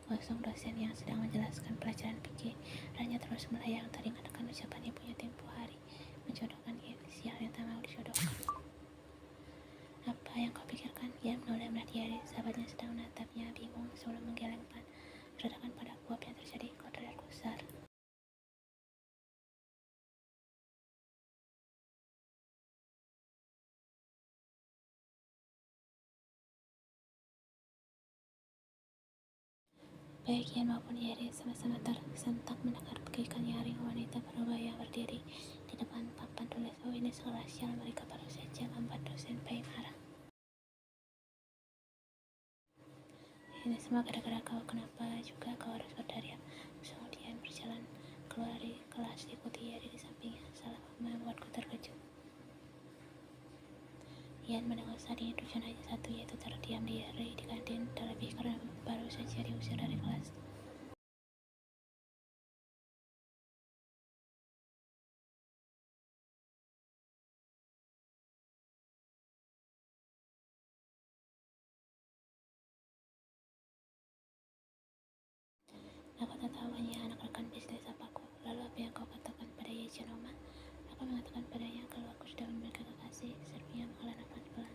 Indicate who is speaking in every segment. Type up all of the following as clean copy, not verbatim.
Speaker 1: Kosong dosen yang sedang menjelaskan pelajaran pikirannya terus melayang teringatkan ucapan ibunya tempo hari menjodohkan sial yang tak mau dijodohkan. Apa yang kau pikirkan? Ia menoleh melihat Iris. Sahabatnya sedang menatapnya bingung sebelum menggeleng ledakan pada uap yang terjadi. Kau terlihat gusar. Baik Ian maupun Iris sama-sama tersentak mendengar kekikan nyaring wanita berubah yang berdiri di depan papan tulis. Oh, ini sekelas sial, mereka baru saja membuat dosen Pei marah. Ini semua gara-gara kau. Kenapa juga kau harus berteriak? Sungguh Ian berjalan keluar dari kelas diikuti Iris di sampingnya. Salah membuatku terkejut. Ian mendengar saat ini tujuan hanya satu, yaitu terdiam diri di kantin, terlebih karena baru saja diusir dari kelas. Aku tak tahu, hanya anak rekan bisnis apaku. Lalu apa yang kau katakan pada Yejanoma? Aku mengatakan padanya kalau aku sudah memiliki kekasih. Serpinya menghela nafas pelan.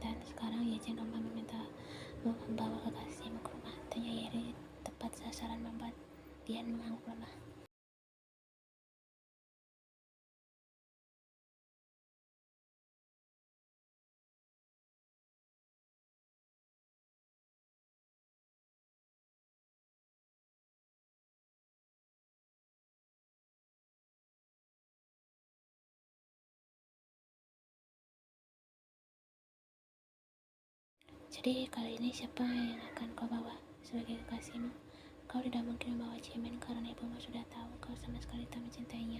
Speaker 1: Dan sekarang Yejanoma meminta membawa kekasihmu ke rumah. Tanya Yeri tepat sasaran membuat Dian mengangguk lemah. Jadi kali ini siapa yang akan kau bawa sebagai kekasihmu? Kau tidak mungkin membawa Jimin karena ibumu sudah tahu kau sama sekali tak mencintainya.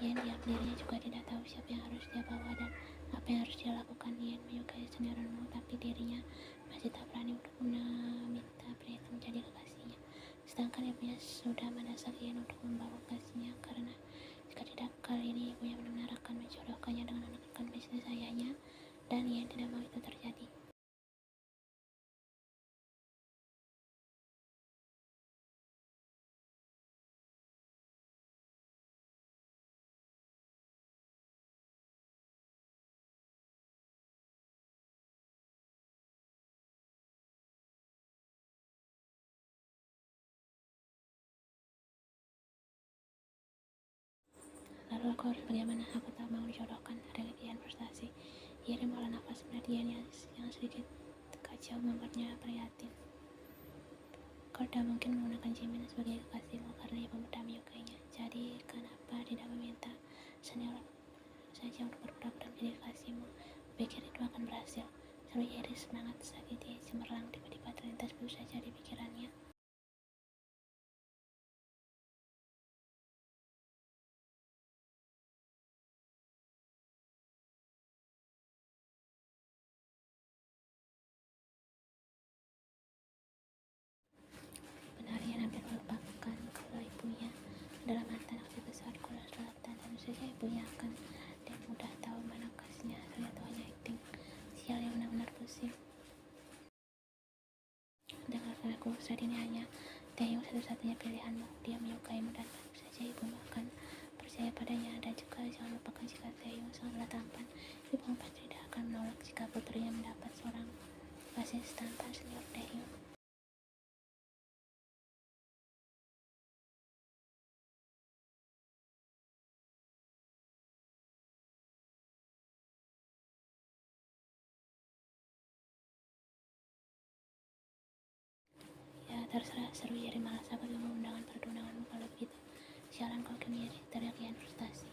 Speaker 1: Ian diam, dirinya juga tidak tahu siapa yang harus dia bawa dan apa yang harus dia lakukan. Ian menyukai seniormu, tapi dirinya masih tak berani untuk meminta pria itu menjadi kekasihnya. Sedangkan ibunya sudah mendesak Ian untuk membawa kekasihnya karena jika tidak, kali ini ibunya benar-benar akan menjodohkannya dengan anak rekan bisnis ayahnya, dan Ian tidak mau itu terjadi. Lalu aku harus bagaimana? Aku tak mau dijodohkan dengan Ian frustasi. Ian mengolah nafas melihat Ian yang sedikit kacau membuatnya prihatin. Kau tidak mungkin menggunakan Jimin sebagai kekasihmu karena ibumu tak menyukainya. Jadi kenapa tidak meminta senior saja untuk berpura-pura menjadi kekasihmu? Pikir itu akan berhasil. Seru Iris semangat saat ide cemerlang tiba-tiba terlintas baru saja di pikirannya. Benar, Ian hampir melupakan kalau ibunya adalah mantan aksi besar Korea Selatan. Tentu saja ibunya akan dan mudah tahu mana kasihnya. Terlihat hanya acting sial yang benar-benar pusing. Dengarkan aku, saat ini hanya Taehyung satu-satunya pilihanmu. Dia menyukaimu dan baru saja ibumu akan percaya padanya. Dan juga jangan lupakan jika Taehyung sangatlah tampan, ibumu pasti tidak akan menolak jika putrinya mendapat seorang kasih tampan senior Taehyung. Ya terserah, seru Yeri, malas aku tunggu undangan pertunanganmu kalau begitu. Sialan kau Kim Yeri, teriak Ian frustasi.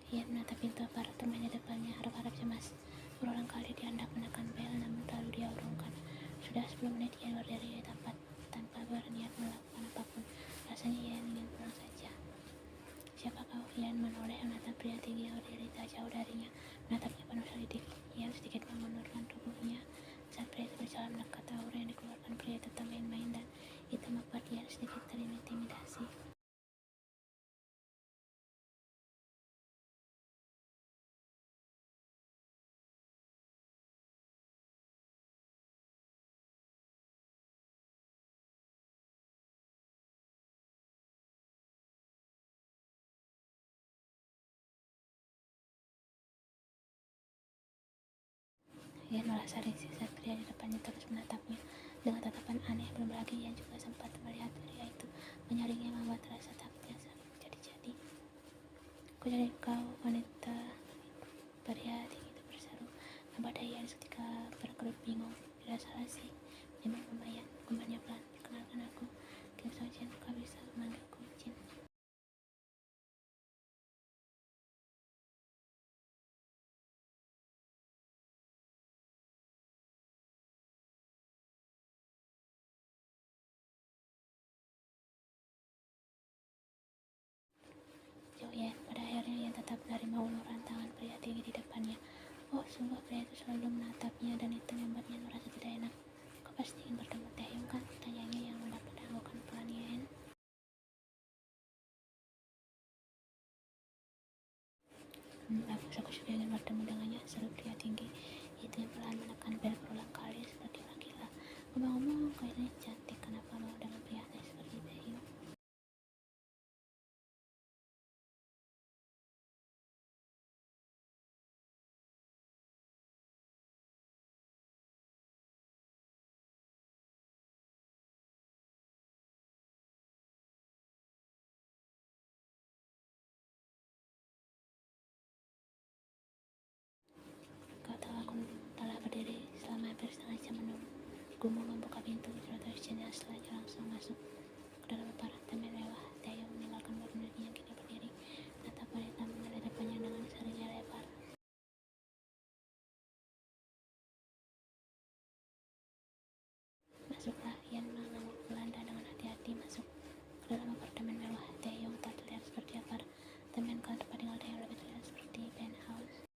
Speaker 1: Ian menatap pintu apartemen di depannya, harap-harap cemas. Berulang kali dia hendak menekan bel, namun lalu dia urungkan. Sudah 10 menit Ian berdiri di tempat tanpa berniat melakukan apapun. Rasanya Ian ingin pulang saja. Siapa kau? Ian menoleh menatap pria tinggi yang berdiri tak jauh darinya, menatapnya penuh selidik. Ian sedikit mengundurkan tubuhnya saat pria itu berjalan mendekat. Aura yang dikeluarkan pria itu tak main-main dan itu membuat Ian sedikit terintimidasi. Ian merasa risih saat pria di depannya terus menatapnya dengan tatapan aneh. Belum lagi Ian juga sempat melihat pria itu menyaringnya, membuat rasa takutnya semakin jadi-jadi. "Aku cari kau, wanita," pria tinggi itu berseru. Kepada Ian seketika berkerut bingung. Tidak salah sih, memang lumayan, gumamnya pelan. "Perkenalkan aku, Kim So Jin, kau bisa memanggilku Jin." Jauh Ian, pada akhirnya Ian tetap menerima uluran tangan pria tinggi di depannya. Oh, sungguh pria itu selalu menatapnya dan itu membuatnya merasa tidak enak. "Kau pasti ingin bertemu Taehyung kan?" tanyanya yang mendapat anggukan pelan Ian. Bagus, aku juga ingin bertemu dengannya," seru pria tinggi itu yang perlahan menekan bel berulang kali seperti orang gila. "Ngomong-ngomong, kau ini cantik, kenapa mau dengan pria aneh seperti Taehyung?" "Kau tahu aku telah berdiri selama hampir setengah jam menunggumu membuka pintu," terus Jin setelahnya langsung masuk ke dalam apartemen mewah. Taehyung meninggalkan murid-muridnya yang kini berdiri menatap wanita mungil di depannya dengan serinya lebar. "Masuklah," Ian mengangguk pelan dan dengan hati-hati masuk ke dalam apartemen mewah. Taehyung tak terlihat seperti apartemen ke tempat tinggal Taehyung, lebih terlihat seperti penthouse.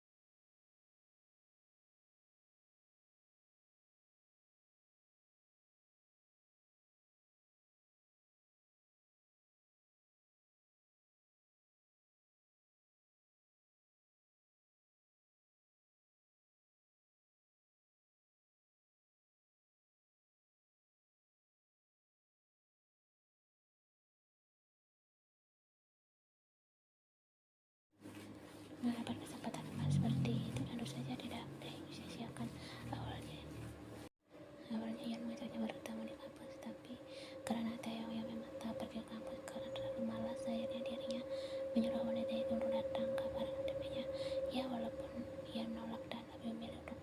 Speaker 1: Mendapat kesempatan emas seperti itu tentu saja tidak Taehyung sia-siakan. Awalnya Ian mengajaknya bertemu di kampus, tapi karena Taehyung yang memang tak pergi ke kampus karena terlalu malas, akhirnya dirinya menyuruh wanita itu untuk datang ke apartemennya. Ya, walaupun Ian menolak dan lebih memilih untuk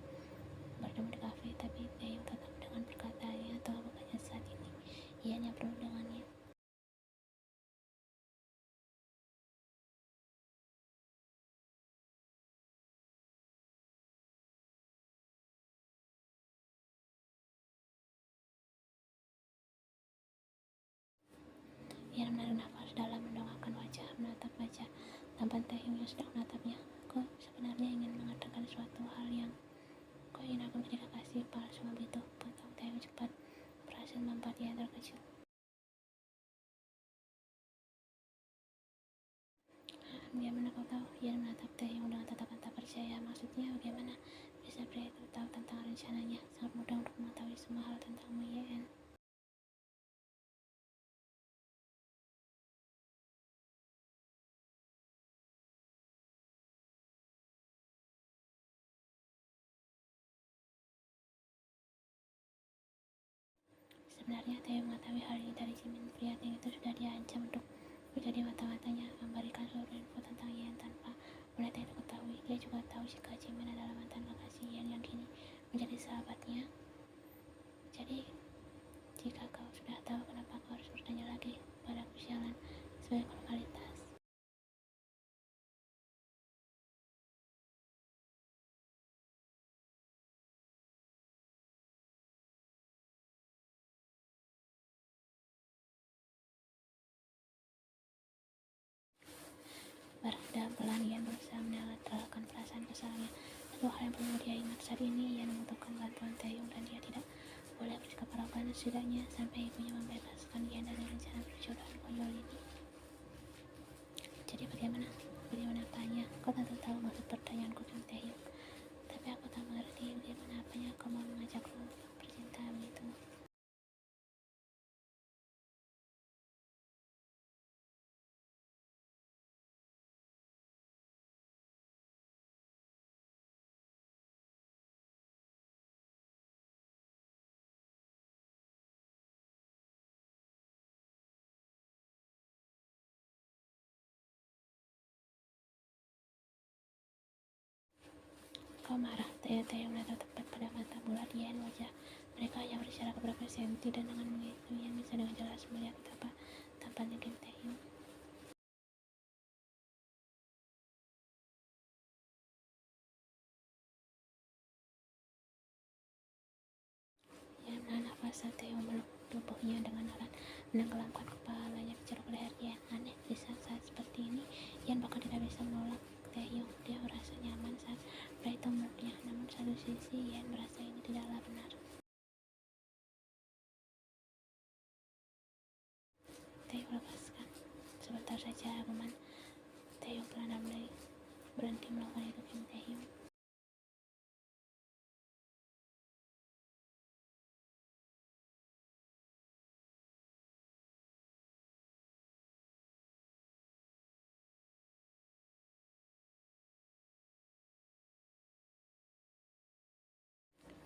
Speaker 1: bertemu di kafe, tapi Taehyung tetap dengan perkataannya, atau bukannya saat ini Ian yang perlu dengannya. Ian menarik nafas dalam, mendongakkan wajah, menatap wajah tampan Taehyung yang sedang menatapnya. "Kau sebenarnya ingin mengatakan suatu hal yang kau ingin aku menjadi kekasih palsu begitu?" Potong Taehyung cepat, berhasil membuat Ian terkejut. "Bagaimana kau tahu?" Ian menatap Taehyung dengan tatapan tak percaya. "Maksudnya bagaimana bisa pria itu tahu tentang rencananya? Sangat mudah untuk mengetahui semua hal tentangmu, Ian." Sebenarnya Taehyung mengetahui hal ini dari Jimin. Pria tinggi itu sudah diancam untuk menjadi mata-matanya, memberikan seluruh info tentang Ian tanpa wanita itu ketahui. Dia juga tahu jika Jimin adalah mantan kekasih Ian yang kini menjadi sahabatnya. Jadi, jika kau sudah tahu, kenapa kau harus bertanya lagi padaku, sialan, sebagai formalitas? Beranda pelan, Ian berusaha menetralkan perasaan kesalnya. Satu hal yang perlu dia ingat saat ini, Ian membutuhkan bantuan Taehyung dan dia tidak boleh bersikap arogan, setidaknya sampai ibunya membebaskan Ian dari rencana perjodohan konyol ini. "Jadi bagaimana? Bagaimana apanya? Kau tentu tahu maksud pertanyaanku, Kim Taehyung. Tapi aku tak mengerti bagaimana apanya kau mau mengajakku bercinta begitu." Kau marah, Taeyong menatap tepat pada mata bulat Yen. Wajah mereka hanya berjarak beberapa senti, dan dengan begitu Yen bisa dengan jelas melihat betapa tampannya Kim Taeyong. Yen menahan nafas saat Taeyong meluk tubuhnya dengan erat, menenggelamkan kepalanya di ceruk leher Yen. Aneh, di saat seperti ini, Yen bahkan tidak bisa menolak Taeyong. Dia merasa nyaman saat pria itu memeluknya, namun satu sisi Yen merasa ini tidaklah benar. Taeyong lepaskan. Sebentar saja aguman Taeyong perlahan berhenti melakukan itu Kim Taeyong.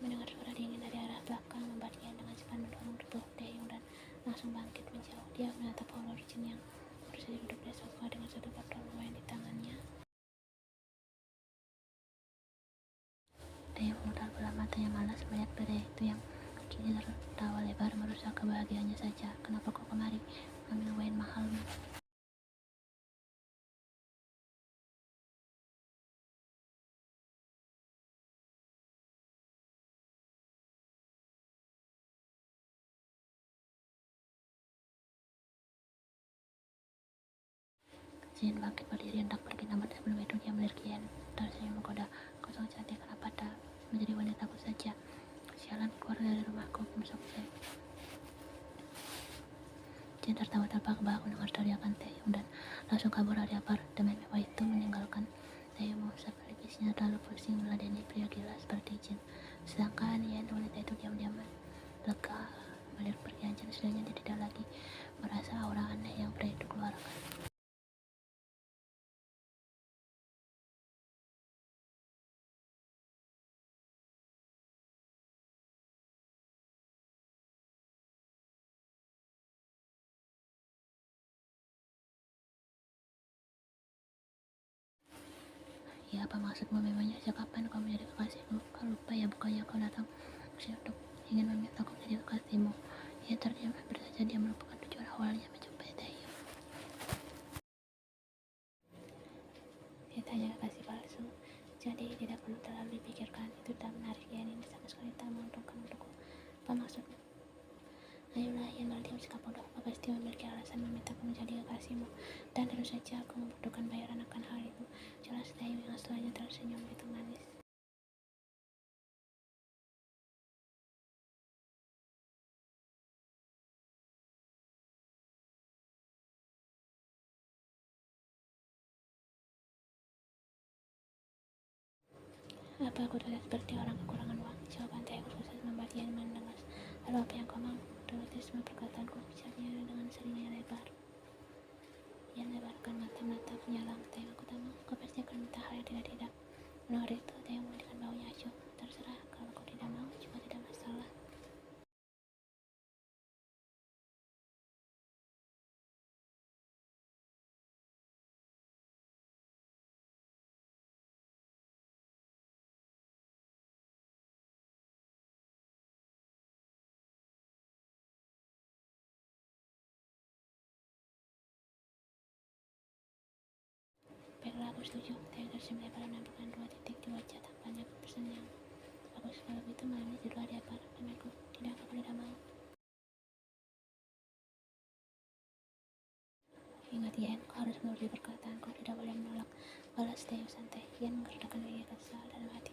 Speaker 1: Mendengar suara dingin dari arah belakang membuat Yen dengan cepat mendorong tubuh Taeyong dan langsung bangkit menjauh. Dia menatap Paul Origin yang baru saja duduk di sofa dengan satu botol wine di tangannya. Taeyong memutar bola matanya malas melihat pria itu yang kini tertawa lebar merusak kebahagiaannya saja. Kenapa kau kemari mengambil wine mahalmu? Jin bangkit berdiri hendak pergi, namun sebelum itu dia melirik Yen tersenyum menggoda. Kau sangat cantik, kenapa tak menjadi wanitaku saja? Sialan, keluar dari rumahku, masuk saya. Jin tertawa terbahak-bahak mendengar teriakan Taeyong dan langsung kabur dari apartemen mewah itu, meninggalkan Taeyong mengusap pelipisnya terlalu pusing meladeni pria gila seperti Jin. Sedangkan Yen, wanita itu diam-diam lega melirik pergian Jin. Sudahnya dia tidak lagi merasa aura aneh yang pria itu keluarkan. Ya, apa maksudmu? Memangnya sejak kapan kau menjadi kekasihku? Kau lupa ya, bukannya kau datang kesini untuk ingin memintaku menjadi kekasihmu? Ya, terdiam, hampir saja dia melupakan tujuan awalnya menjumpai Taeyong. Itu hanya kekasih palsu, jadi tidak perlu terlalu dipikirkan. Itu tak menarik, Yen. Ini sama sekali tak menguntungkan untukku. Apa maksudmu? Ayolah, Yen berdiam sikap bodoh. Kau pasti memiliki alasan memintaku menjadi kekasihmu, dan tentu saja aku membutuhkan bayaran akan hal itu. Jelas Taeyong yang setelahnya tersenyum begitu manis. Apa aku terlihat seperti orang kekurangan uang? Jawaban Taeyong susah membuat Yen mendengar. Lalu apa yang kau mau? Turuti semua perkataanku, ujarnya dengan seringnya lebar. Yen lebarkan mata menatap menyalang Taeyong. Aku tak mau. Kau pasti akan minta hal yang tidak-tidak. Mendengar itu, Taeyong mengalihkan baunya acuh. Terserah, kalau kau tidak mau juga tidak masalah. Baiklah, aku setuju. Taeyong tersenyum lebar menampilkan dua titik di wajah tampannya berpesan yang bagus. Kalau begitu malam ini tidur di apartemenku. Tidak, aku tidak mau. Ingat Yen, kau harus menuruti perkataanku, tidak boleh menolak. Balas Taeyong santai. Yen menggerakkan gigi kesal dalam hati.